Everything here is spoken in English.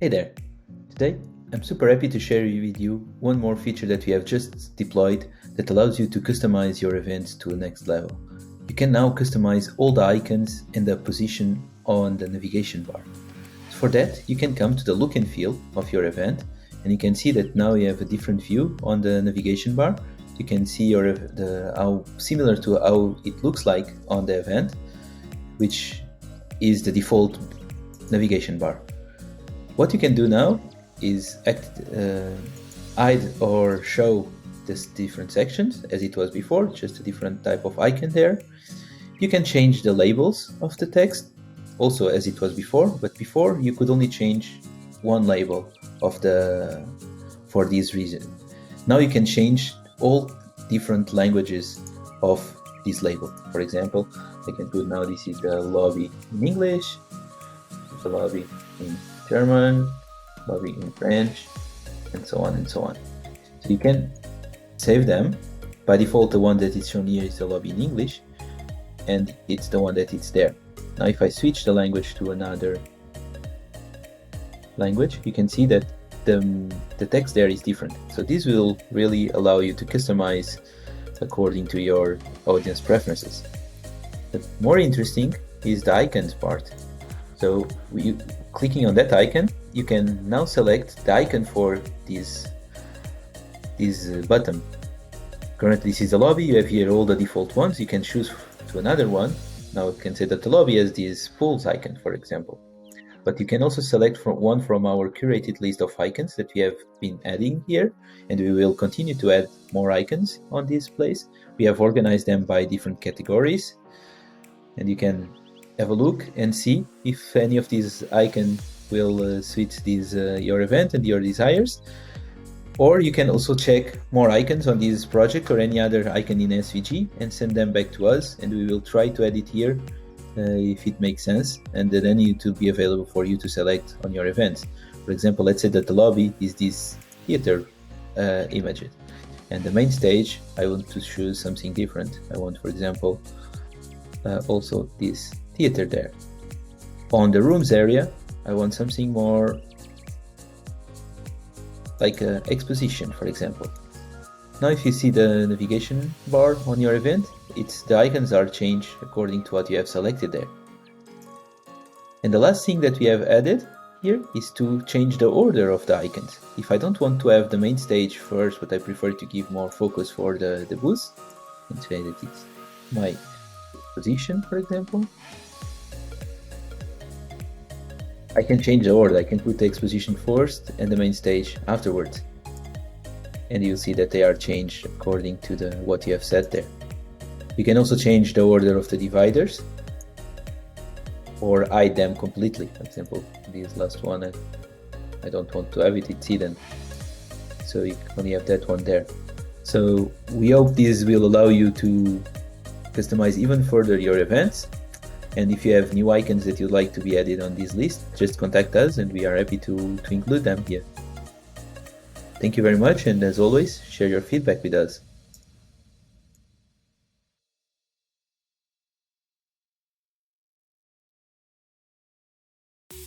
Hey there! Today I'm super happy to share with you one more feature that we have just deployed that allows you to customize your events to a next level. You can now customize all the icons and the position on the navigation bar. For that, you can come to the look and feel of your event, and you can see that now you have a different view on the navigation bar. You can see how similar to how it looks like on the event, which is the default navigation bar. What you can do now is hide or show these different sections as it was before, just a different type of icon there. You can change the labels of the text, also as it was before, but before you could only change one label for this reason. Now you can change all different languages of this label. For example, I can put now this is the lobby in English, the lobby in German, lobby in French, and so on and so on. So you can save them. By default, the one that is shown here is the lobby in English, and it's the one that is there. Now if I switch the language to another language, you can see that the text there is different. So this will really allow you to customize according to your audience preferences. But more interesting is the icons part. So clicking on that icon, you can now select the icon for this button. Currently this is the lobby, you have here all the default ones, you can choose to another one. Now you can say that the lobby has this pulse icon, for example. But you can also select one from our curated list of icons that we have been adding here, and we will continue to add more icons on this place. We have organized them by different categories, and you can have a look and see if any of these icons will suit your event and your desires. Or you can also check more icons on this project or any other icon in SVG and send them back to us, and we will try to edit here if it makes sense, and then it will be available for you to select on your events. For example, let's say that the lobby is this theater image, and the main stage I want to choose something different. I want, for example, also this theater there. On the rooms area, I want something more like exposition, for example. Now if you see the navigation bar on your event, the icons are changed according to what you have selected there. And the last thing that we have added here is to change the order of the icons. If I don't want to have the main stage first, but I prefer to give more focus for the booth, and say that it's my position, for example, I can change the order. I can put the exposition first and the main stage afterwards. And you'll see that they are changed according to what you have set there. You can also change the order of the dividers or hide them completely. For example, this last one, I don't want to have it, it's hidden. So you only have that one there. So we hope this will allow you to customize even further your events. And if you have new icons that you'd like to be added on this list, just contact us and we are happy to include them here. Thank you very much, and as always, share your feedback with us.